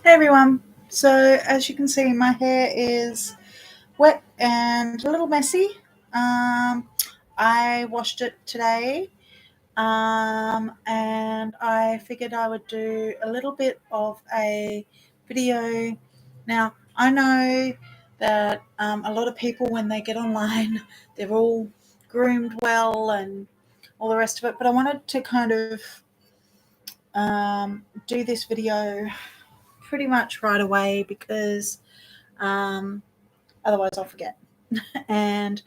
Hey everyone. So as you can see, my hair is wet and a little messy. I washed it today, and I figured I would do a little bit of a video. Now, I know that a lot of people, when they get online, they're all groomed well and all the rest of it, but I wanted to kind of do this video pretty much right away because otherwise I'll forget. And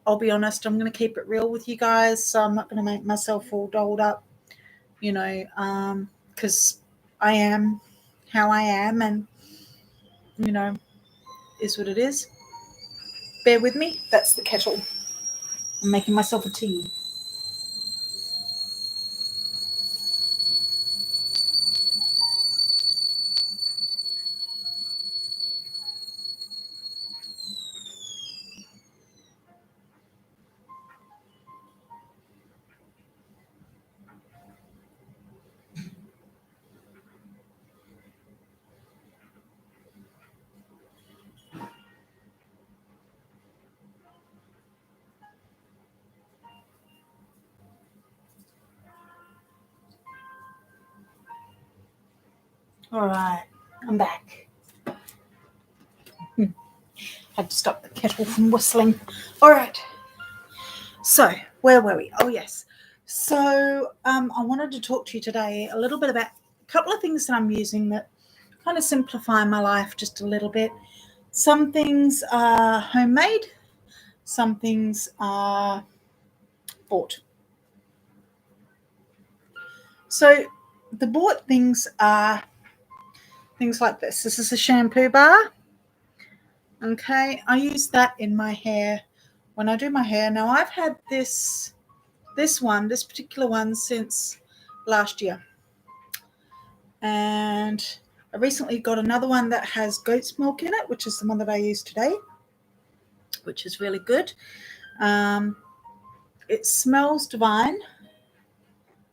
I'll be honest, I'm going to keep it real with you guys, so I'm not going to make myself all dolled up, because I am how I am, and is what it is. Bear with me. That's the kettle. I'm making myself a tea. All right, I'm back. Had to stop the kettle from whistling. All right. So, where were we? Oh, yes. So, I wanted to talk to you today a little bit about a couple of things that I'm using that kind of simplify my life just a little bit. Some things are homemade, some things are bought. So, the bought things are things like this. This is a shampoo bar. Okay, I use that in my hair when I do my hair. Now, I've had this particular one since last year. And I recently got another one that has goat's milk in it, which is the one that I use today, which is really good. It smells divine,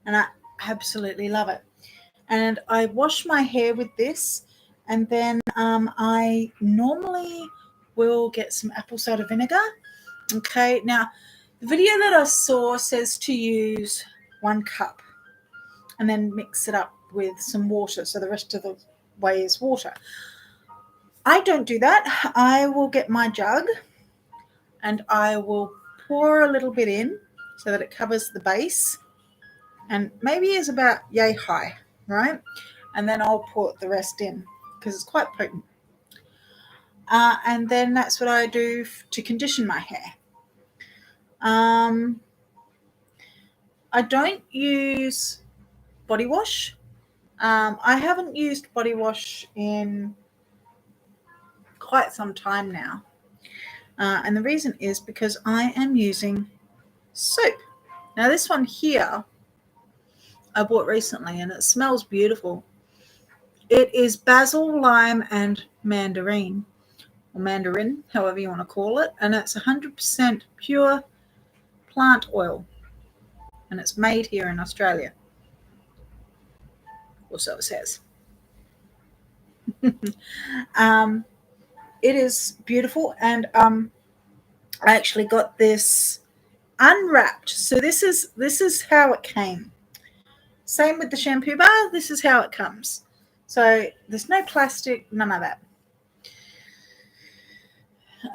and I absolutely love it. And I wash my hair with this, and then I normally will get some apple cider vinegar. Okay, now the video that I saw says to use 1 cup and then mix it up with some water, so the rest of the way is water. I don't do that. I will get my jug and I will pour a little bit in so that it covers the base, and maybe is about yay high, right? And then I'll pour the rest in because it's quite potent. And then that's what I do to condition my hair. I don't use body wash. I haven't used body wash in quite some time now. And the reason is because I am using soap. Now, this one here I bought recently, and it smells beautiful. It is basil, lime, and mandarin, or mandarin, however you want to call it, and it's 100% pure plant oil, and it's made here in Australia, or so it says. It is beautiful, and I actually got this unwrapped. So this is how it came. Same with the shampoo bar. This is how it comes. So there's no plastic, none of that.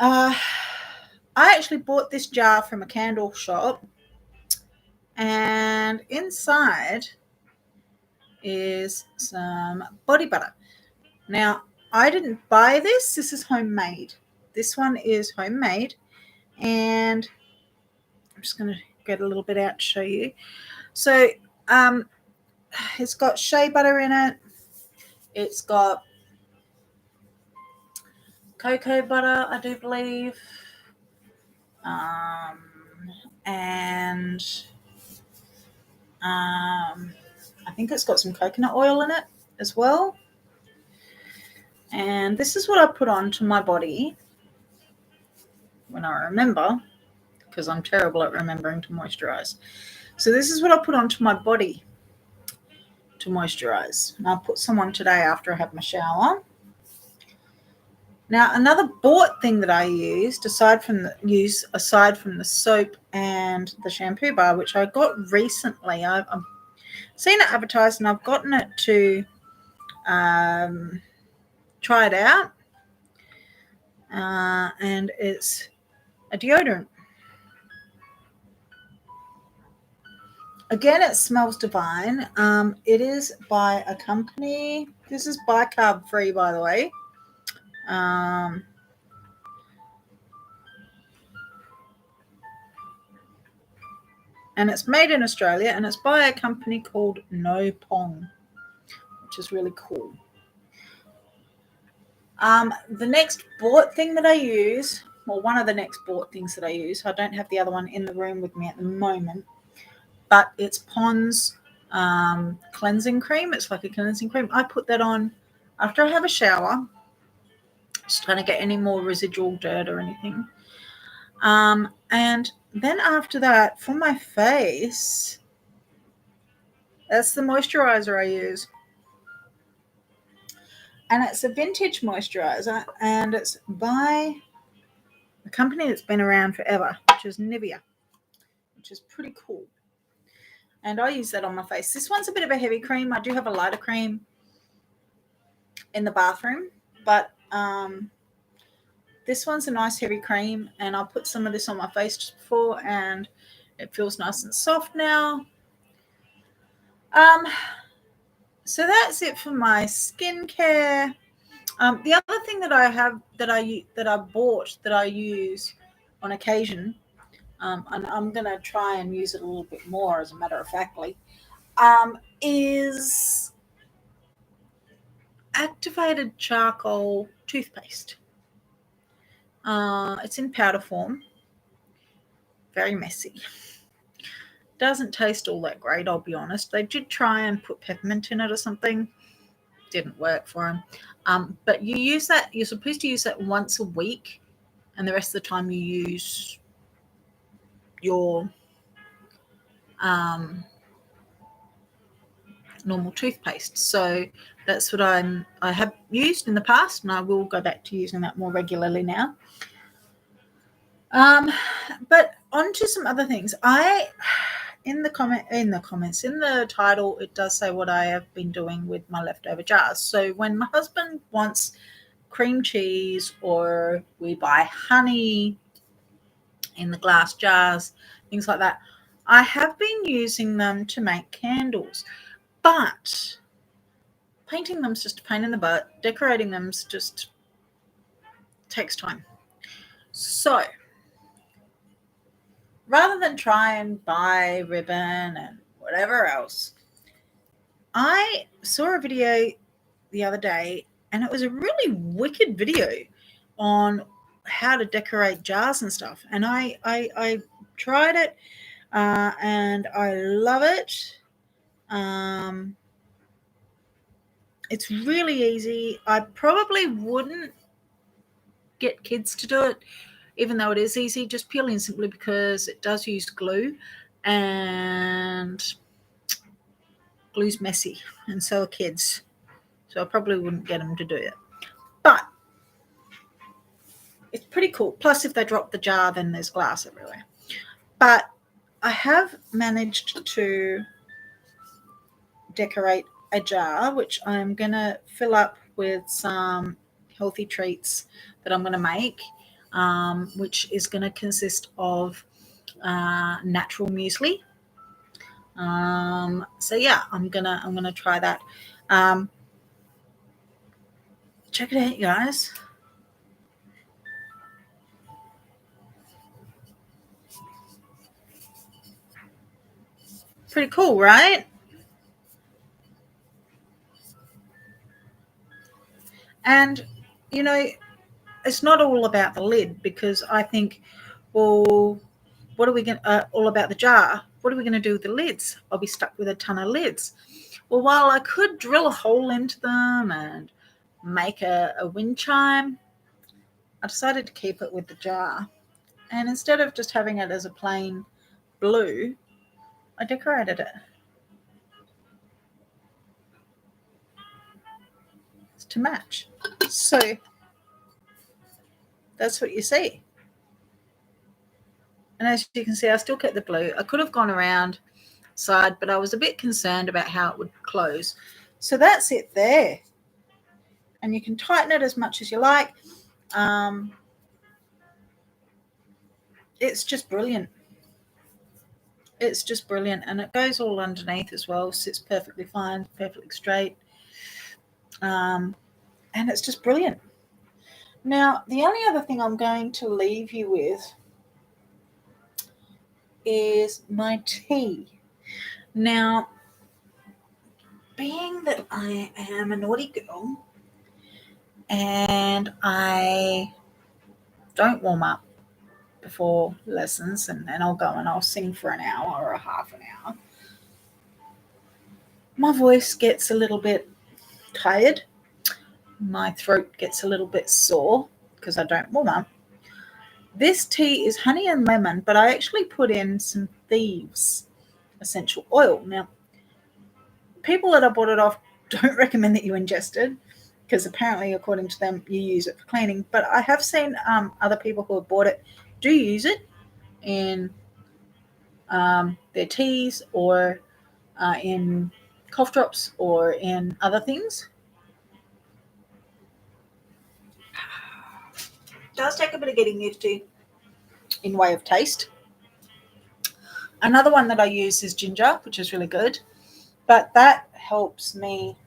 I actually bought this jar from a candle shop, and inside is some body butter. Now, I didn't buy this. This is homemade. This one is homemade, and I'm just going to get a little bit out to show you. So it's got shea butter in it. It's got cocoa butter, I do believe. And I think it's got some coconut oil in it as well. And this is what I put onto my body when I remember, because I'm terrible at remembering to moisturize. So this is what I put onto my body to moisturize. And I'll put some on today after I have my shower. Now, another bought thing that I used, aside from the soap and the shampoo bar, which I got recently, I've seen it advertised and I've gotten it to try it out. And it's a deodorant. Again, it smells divine. It is by a company. This is bicarb free, by the way. And it's made in Australia, and it's by a company called No Pong, which is really cool. The next bought thing that I use, well, one of the next bought things that I use, I don't have the other one in the room with me at the moment, but it's Pond's cleansing cream. It's like a cleansing cream. I put that on after I have a shower, just trying to get any more residual dirt or anything. And then after that, for my face, that's the moisturizer I use. And it's a vintage moisturizer, and it's by a company that's been around forever, which is Nivea, which is pretty cool. And I use that on my face. This one's a bit of a heavy cream. I do have a lighter cream in the bathroom, but this one's a nice heavy cream, and I'll put some of this on my face just before, and it feels nice and soft now. So that's it for my skincare. The other thing that I have that I bought that I use on occasion, and I'm going to try and use it a little bit more, as a matter of factly, is activated charcoal toothpaste. It's in powder form. Very messy. Doesn't taste all that great, I'll be honest. They did try and put peppermint in it or something. Didn't work for them. But you use that. You're supposed to use that once a week, and the rest of the time you use your normal toothpaste. So that's what I have used in the past, and I will go back to using that more regularly now. But on to some other things. In the title, it does say what I have been doing with my leftover jars. So when my husband wants cream cheese, or we buy honey in the glass jars, things like that, I have been using them to make candles. But painting them's just a pain in the butt. Decorating them's just takes time. So rather than try and buy ribbon and whatever else, I saw a video the other day, and it was a really wicked video on how to decorate jars and stuff. And I tried it, and I love it. It's really easy. I probably wouldn't get kids to do it, even though it is easy, just purely and simply because it does use glue, and glue's messy, and so are kids. So I probably wouldn't get them to do it. But it's pretty cool. Plus, if they drop the jar, then there's glass everywhere. But I have managed to decorate a jar, which I'm going to fill up with some healthy treats that I'm going to make, which is going to consist of natural muesli. So yeah, I'm gonna try that. Check it out, guys. Pretty cool, right? And you know, it's not all about the lid, because I think, well, what are we going all about the jar? What are we going to do with the lids? I'll be stuck with a ton of lids. Well, while I could drill a hole into them and make a wind chime, I decided to keep it with the jar. And instead of just having it as a plain blue, I decorated it. to match. So that's what you see. And as you can see, I still kept the blue. I could have gone around side, but I was a bit concerned about how it would close. So that's it there. And you can tighten it as much as you like. It's just brilliant. It's just brilliant. And it goes all underneath as well. Sits perfectly fine, perfectly straight. And it's just brilliant. Now, the only other thing I'm going to leave you with is my tea. Now, being that I am a naughty girl and I don't warm up before lessons, and then I'll go and I'll sing for an hour or a half an hour, my voice gets a little bit tired. My throat gets a little bit sore because I don't warm up. This tea is honey and lemon, but I actually put in some Thieves essential oil. Now, people that I bought it off don't recommend that you ingest it because apparently, according to them, you use it for cleaning. But I have seen other people who have bought it do use it in their teas or in cough drops or in other things. It does take a bit of getting used to in way of taste. Another one that I use is ginger, which is really good, but that helps me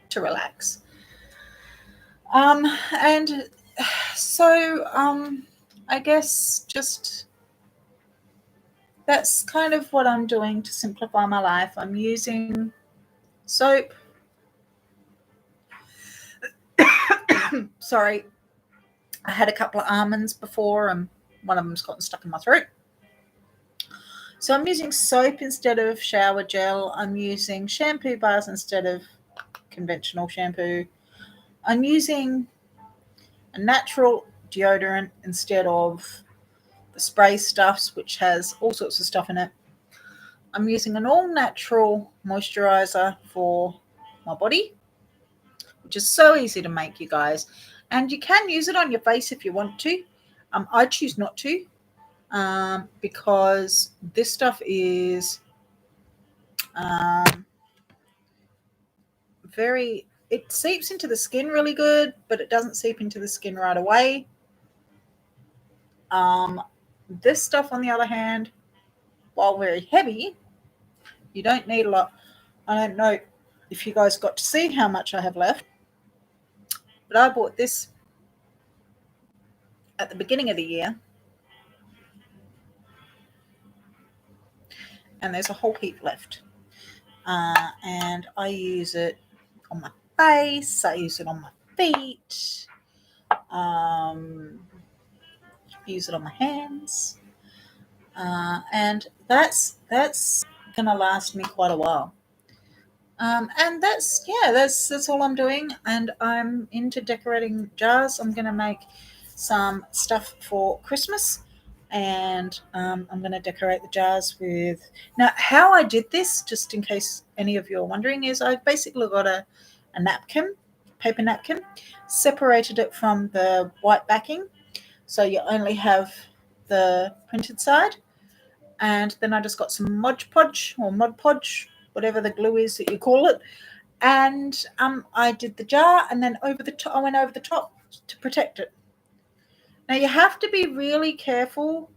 to relax. And so I guess just that's kind of what I'm doing to simplify my life. I'm using soap. Sorry, I had a couple of almonds before and one of them's gotten stuck in my throat. So I'm using soap instead of shower gel. I'm using shampoo bars instead of conventional shampoo. I'm using a natural deodorant instead of the spray stuffs, which has all sorts of stuff in it. I'm using an all-natural moisturizer for my body, which is so easy to make, you guys. And you can use it on your face if you want to. I choose not to because this stuff is it seeps into the skin really good, but it doesn't seep into the skin right away. This stuff, on the other hand, while very heavy, you don't need a lot. I don't know if you guys got to see how much I have left, but I bought this at the beginning of the year, and there's a whole heap left. And I use it on my face, I use it on my feet, use it on my hands, and that's gonna last me quite a while. And that's all I'm doing. And I'm into decorating jars. I'm gonna make some stuff for Christmas, and I'm going to decorate the jars with. Now, how I did this, just in case any of you are wondering, is I basically got a napkin, paper napkin, separated it from the white backing, so you only have the printed side, and then I just got some Mod Podge or Mod Podge, whatever the glue is that you call it, and I did the jar, and then over the top, I went over the top to protect it. Now you have to be really careful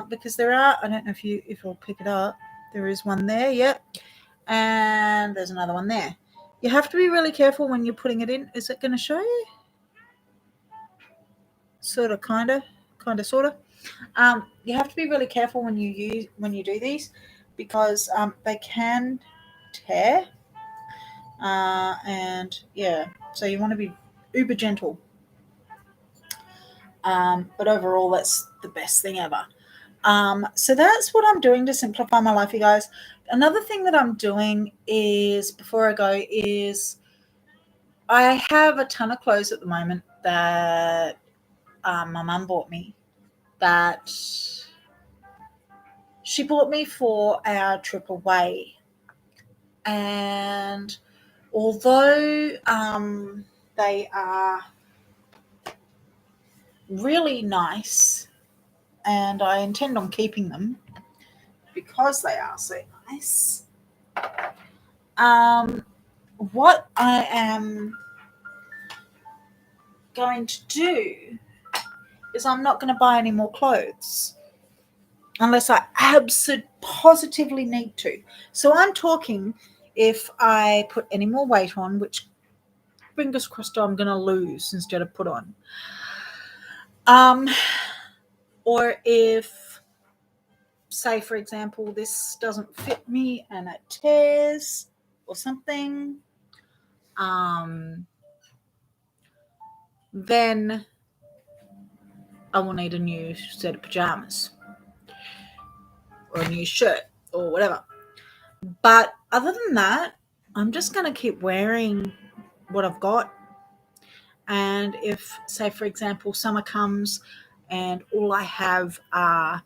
because there are, I don't know if you'll pick it up, there is one there, yep, and there's another one there. You have to be really careful when you're putting it in. Is it going to show you? Sort of, kind of, sort of. You have to be really careful when you do these because they can tear, and yeah, so you want to be uber gentle. But overall, that's the best thing ever. So that's what I'm doing to simplify my life, you guys. Another thing that I'm doing is, before I go, is I have a ton of clothes at the moment that my mum bought me, that she bought me for our trip away. And although they are really nice and I intend on keeping them because they are so nice, what I am going to do is I'm not going to buy any more clothes unless I absolutely positively need to. So I'm talking if I put any more weight on, which fingers crossed I'm going to lose instead of put on. Or if, say, for example, this doesn't fit me and it tears or something, then I will need a new set of pajamas or a new shirt or whatever. But other than that, I'm just going to keep wearing what I've got. And if, say, for example, summer comes and all I have are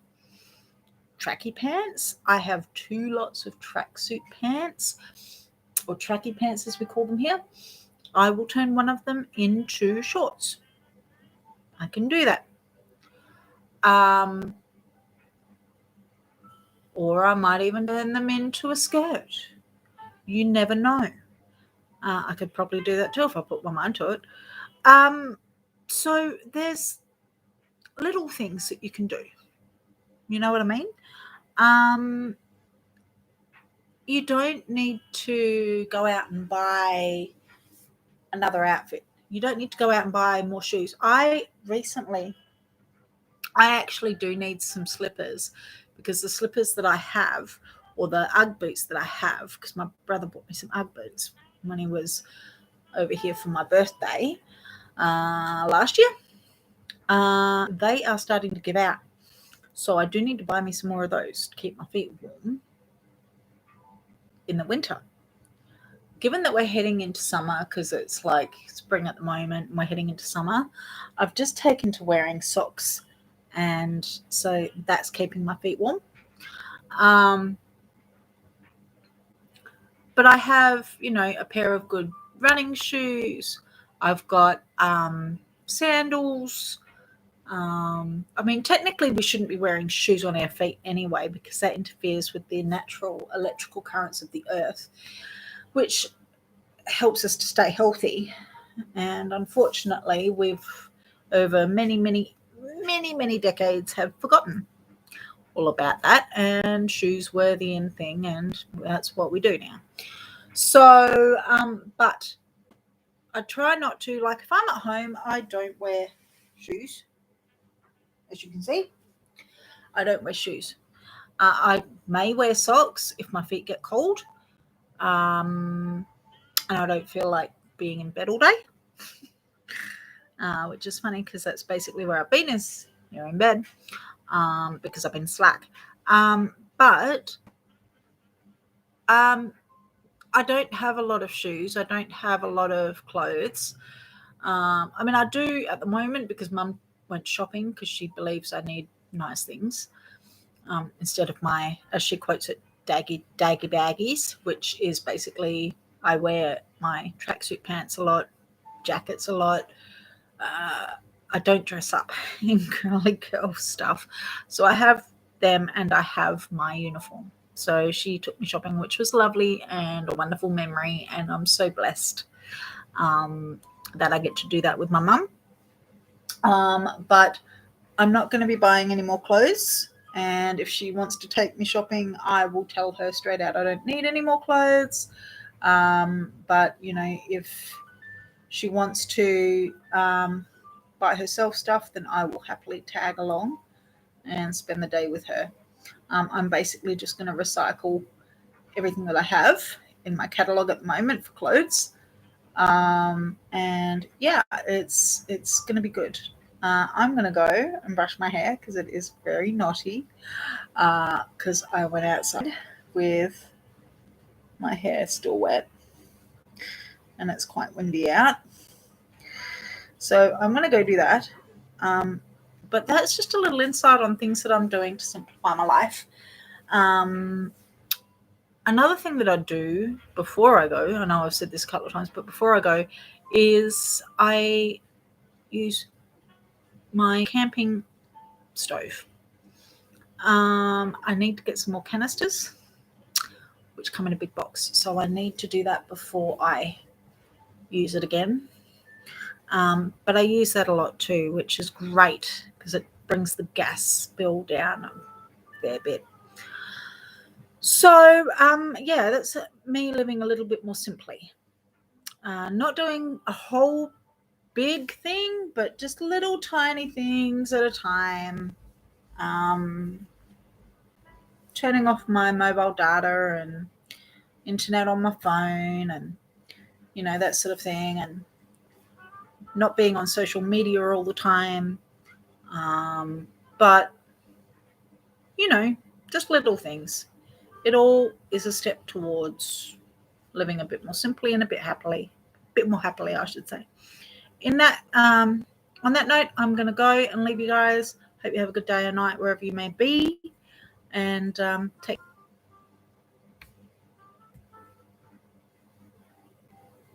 tracky pants, I have 2 lots of tracksuit pants, or tracky pants as we call them here. I will turn one of them into shorts. I can do that. Or I might even turn them into a skirt. You never know. I could probably do that too if I put my mind to it. So there's little things that you can do. You know what I mean? You don't need to go out and buy another outfit. You don't need to go out and buy more shoes. I actually do need some slippers, because the slippers that I have, or the Ugg boots that I have, because my brother bought me some Ugg boots when he was over here for my birthday last year, they are starting to give out. So I do need to buy me some more of those to keep my feet warm in the winter. Given that we're heading into summer, because it's like spring at the moment and we're heading into summer, I've just taken to wearing socks, and so that's keeping my feet warm. But I have, a pair of good running shoes. I've got sandals. Technically we shouldn't be wearing shoes on our feet anyway, because that interferes with the natural electrical currents of the earth, which helps us to stay healthy. And unfortunately, we've, over many, many, many, many decades, have forgotten all about that, and shoes were the in thing, and that's what we do now. So, but I try not to, like if I'm at home, I don't wear shoes. As you can see, I don't wear shoes. I may wear socks if my feet get cold, and I don't feel like being in bed all day, which is funny because that's basically where I've been, is here in bed, because I've been slack. But I don't have a lot of shoes. I don't have a lot of clothes. I do at the moment, because Mum went shopping because she believes I need nice things, instead of my, as she quotes it, daggy baggies, which is basically I wear my tracksuit pants a lot, jackets a lot. I don't dress up in girly girl stuff. So I have them and I have my uniform. So she took me shopping, which was lovely and a wonderful memory. And I'm so blessed that I get to do that with my mum. But I'm not going to be buying any more clothes. And if she wants to take me shopping, I will tell her straight out I don't need any more clothes. But, if she wants to buy herself stuff, then I will happily tag along and spend the day with her. I'm basically just going to recycle everything that I have in my catalogue at the moment for clothes. And yeah, it's going to be good. I'm going to go and brush my hair because it is very naughty, because I went outside with my hair still wet and it's quite windy out. So I'm going to go do that. But that's just a little insight on things that I'm doing to simplify my life. another thing that I do before I go, I know I've said this a couple of times, but before I go, is I use my camping stove. I need to get some more canisters, which come in a big box. So I need to do that before I use it again. But I use that a lot too, which is great because it brings the gas bill down a fair bit. So, yeah, that's me living a little bit more simply. Not doing a whole big thing, but just little tiny things at a time. Turning off my mobile data and internet on my phone and, that sort of thing. And not being on social media all the time. But, just little things. It all is a step towards living a bit more simply and a bit more happily, I should say. On that note, I'm going to go and leave you guys. Hope you have a good day or night wherever you may be, and take